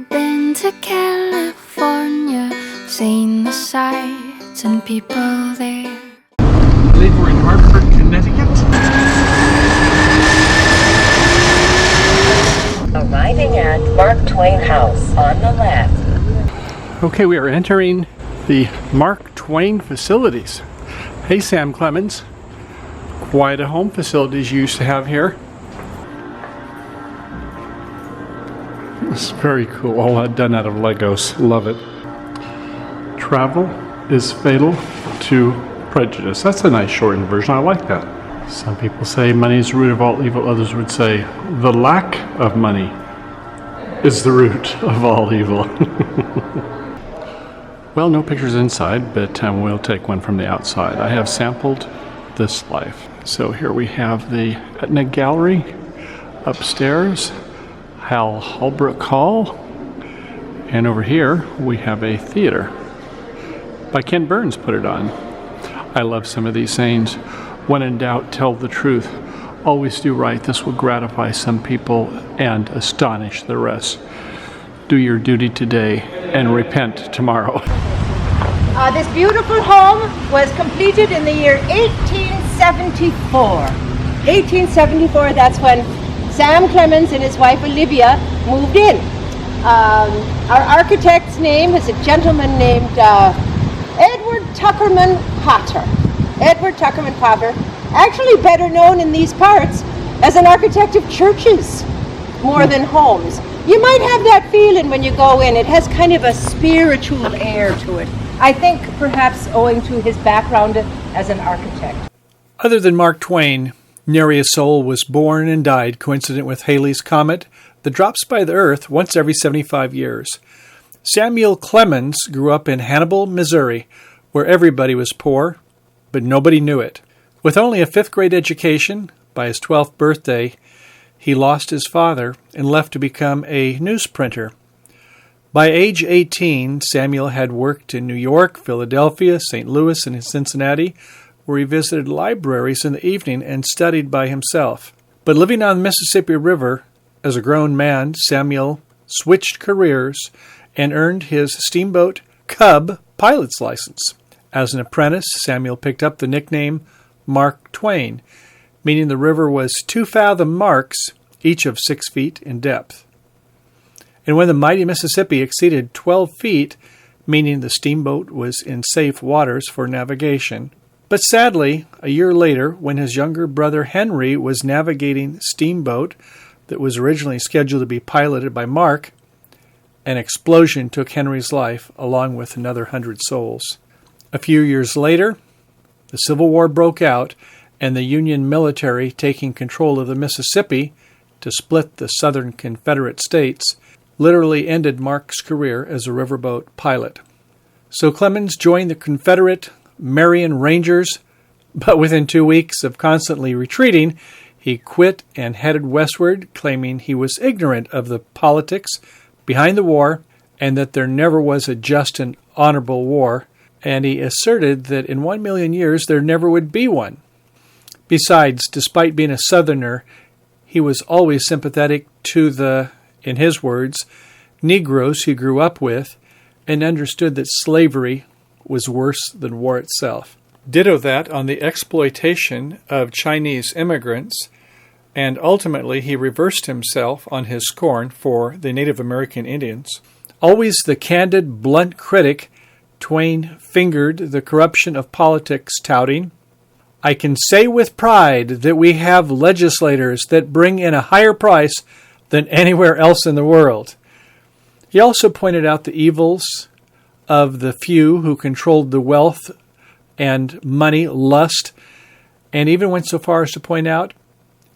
been to California, seen the sights and people there. I believe we're in Hartford, Connecticut. Arriving at Mark Twain House on the left. Okay, we are entering the Mark Twain facilities. Hey, Sam Clemens. Quite a home facilities you used to have here. It's very cool, all done out of Legos. Love it. Travel is fatal to prejudice. That's a nice shortened version. I like that. Some people say money is the root of all evil. Others would say the lack of money is the root of all evil. Well, no pictures inside, but we'll take one from the outside. I have sampled this life. So here we have the Etna Gallery upstairs, Hal Holbrook Hall, and over here we have a theater. By Ken Burns put it on. I love some of these sayings. When in doubt, tell the truth. Always do right. This will gratify some people and astonish the rest. Do your duty today and repent tomorrow. This beautiful home was completed in the year 1874. 1874, that's when Sam Clemens and his wife Olivia moved in. Our architect's name is a gentleman named Edward Tuckerman Potter. Edward Tuckerman Potter, actually better known in these parts as an architect of churches more than homes. You might have that feeling when you go in. It has kind of a spiritual air to it. I think perhaps owing to his background as an architect. Other than Mark Twain, nary a soul was born and died coincident with Halley's Comet that drops by the Earth once every 75 years. Samuel Clemens grew up in Hannibal, Missouri, where everybody was poor, but nobody knew it. With only a 5th grade education, by his 12th birthday, he lost his father and left to become a newsprinter. By age 18, Samuel had worked in New York, Philadelphia, St. Louis, and Cincinnati, where he visited libraries in the evening and studied by himself. But living on the Mississippi River, as a grown man, Samuel switched careers and earned his steamboat Cub pilot's license. As an apprentice, Samuel picked up the nickname Mark Twain, meaning the river was 2-fathom marks, each of 6 feet in depth. And when the mighty Mississippi exceeded 12 feet, meaning the steamboat was in safe waters for navigation. But sadly, a year later, when his younger brother Henry was navigating a steamboat that was originally scheduled to be piloted by Mark, an explosion took Henry's life along with another 100 souls. A few years later, the Civil War broke out, and the Union military, taking control of the Mississippi to split the Southern Confederate States, literally ended Mark's career as a riverboat pilot. So Clemens joined the Confederate Marion Rangers, but within 2 weeks of constantly retreating, he quit and headed westward, claiming he was ignorant of the politics behind the war and that there never was a just and honorable war, and he asserted that in 1 million years there never would be one. Besides, despite being a Southerner, he was always sympathetic to the, in his words, Negroes he grew up with, and understood that slavery was worse than war itself. Ditto that on the exploitation of Chinese immigrants, and ultimately he reversed himself on his scorn for the Native American Indians. Always the candid, blunt critic, Twain fingered the corruption of politics, touting, "I can say with pride that we have legislators that bring in a higher price than anywhere else in the world." He also pointed out the evils of the few who controlled the wealth and money, lust, and even went so far as to point out,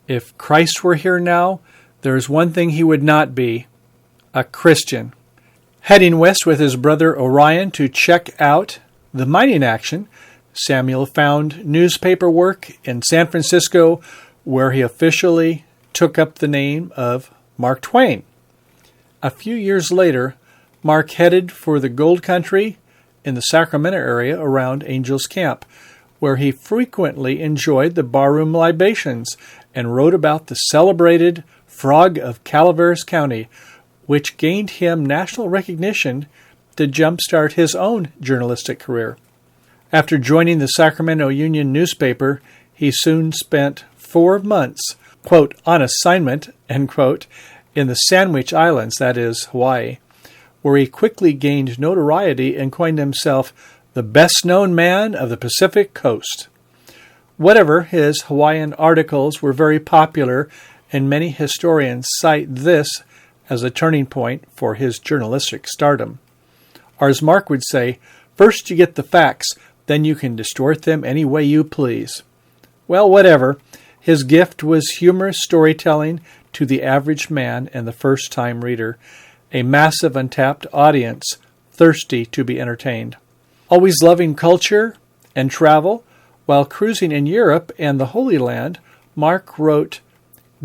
if Christ were here now, there is one thing he would not be, a Christian. Heading west with his brother Orion to check out the mining action, Samuel found newspaper work in San Francisco, where he officially took up the name of Mark Twain. A few years later, Mark headed for the gold country in the Sacramento area around Angel's Camp, where he frequently enjoyed the barroom libations and wrote about the celebrated Frog of Calaveras County, which gained him national recognition to jumpstart his own journalistic career. After joining the Sacramento Union newspaper, he soon spent 4 months, quote, on assignment, end quote, in the Sandwich Islands, that is, Hawaii, where he quickly gained notoriety and coined himself the best-known man of the Pacific Coast. Whatever, his Hawaiian articles were very popular, and many historians cite this as a turning point for his journalistic stardom. Or as Mark would say, first you get the facts, then you can distort them any way you please. Well, whatever. His gift was humorous storytelling to the average man and the first-time reader, a massive untapped audience thirsty to be entertained. Always loving culture and travel, while cruising in Europe and the Holy Land, Mark wrote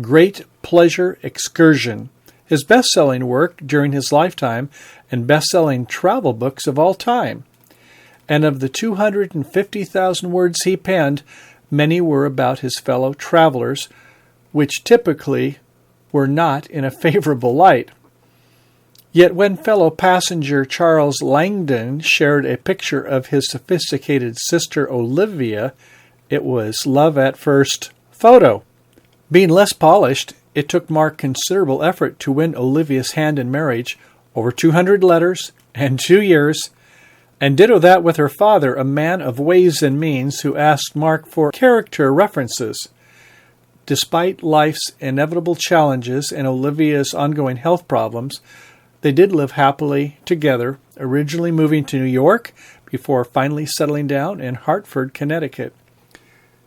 Great Pleasure Excursion, his best-selling work during his lifetime and best-selling travel books of all time. And of the 250,000 words he penned, many were about his fellow travelers, which typically were not in a favorable light. Yet when fellow passenger Charles Langdon shared a picture of his sophisticated sister Olivia, it was love at first photo. Being less polished, it took Mark considerable effort to win Olivia's hand in marriage, over 200 letters and 2 years, and ditto that with her father, a man of ways and means who asked Mark for character references. Despite life's inevitable challenges and Olivia's ongoing health problems, they did live happily together, originally moving to New York before finally settling down in Hartford, Connecticut.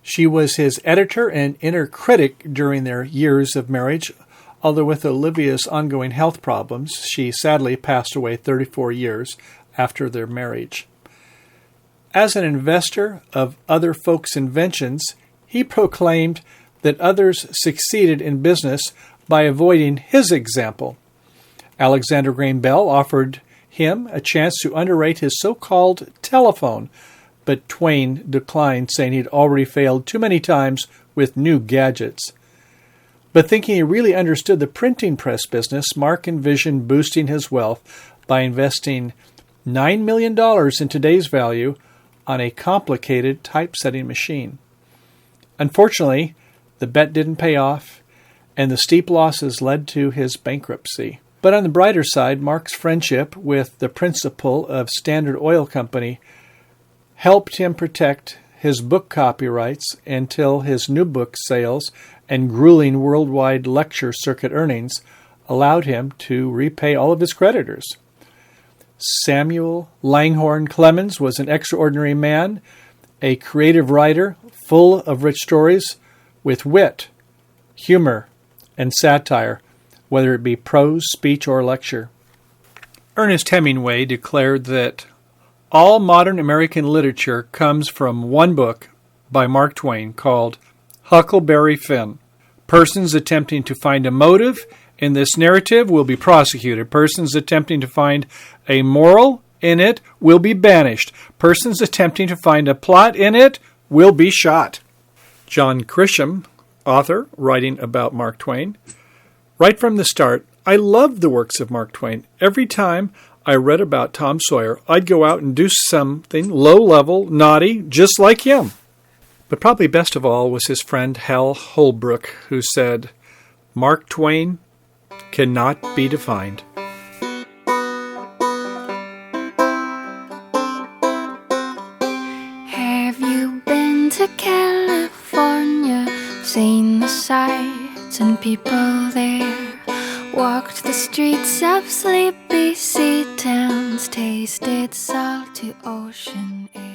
She was his editor and inner critic during their years of marriage, although with Olivia's ongoing health problems, she sadly passed away 34 years after their marriage. As an investor of other folks' inventions, he proclaimed that others succeeded in business by avoiding his example. Alexander Graham Bell offered him a chance to underwrite his so-called telephone, but Twain declined, saying he'd already failed too many times with new gadgets. But thinking he really understood the printing press business, Mark envisioned boosting his wealth by investing $9 million in today's value on a complicated typesetting machine. Unfortunately, the bet didn't pay off, and the steep losses led to his bankruptcy. But on the brighter side, Mark's friendship with the principal of Standard Oil Company helped him protect his book copyrights until his new book sales and grueling worldwide lecture circuit earnings allowed him to repay all of his creditors. Samuel Langhorne Clemens was an extraordinary man, a creative writer full of rich stories with wit, humor, and satire, whether it be prose, speech, or lecture. Ernest Hemingway declared that all modern American literature comes from one book by Mark Twain called Huckleberry Finn. Persons attempting to find a motive in this narrative will be prosecuted. Persons attempting to find a moral in it will be banished. Persons attempting to find a plot in it will be shot. John Grisham, author, writing about Mark Twain. Right from the start, I loved the works of Mark Twain. Every time I read about Tom Sawyer, I'd go out and do something low-level, naughty, just like him. But probably best of all was his friend Hal Holbrook, who said, Mark Twain cannot be defined. Have you been to California? Seen the sights and people there? Walked the streets of sleepy sea towns, tasted salty ocean air.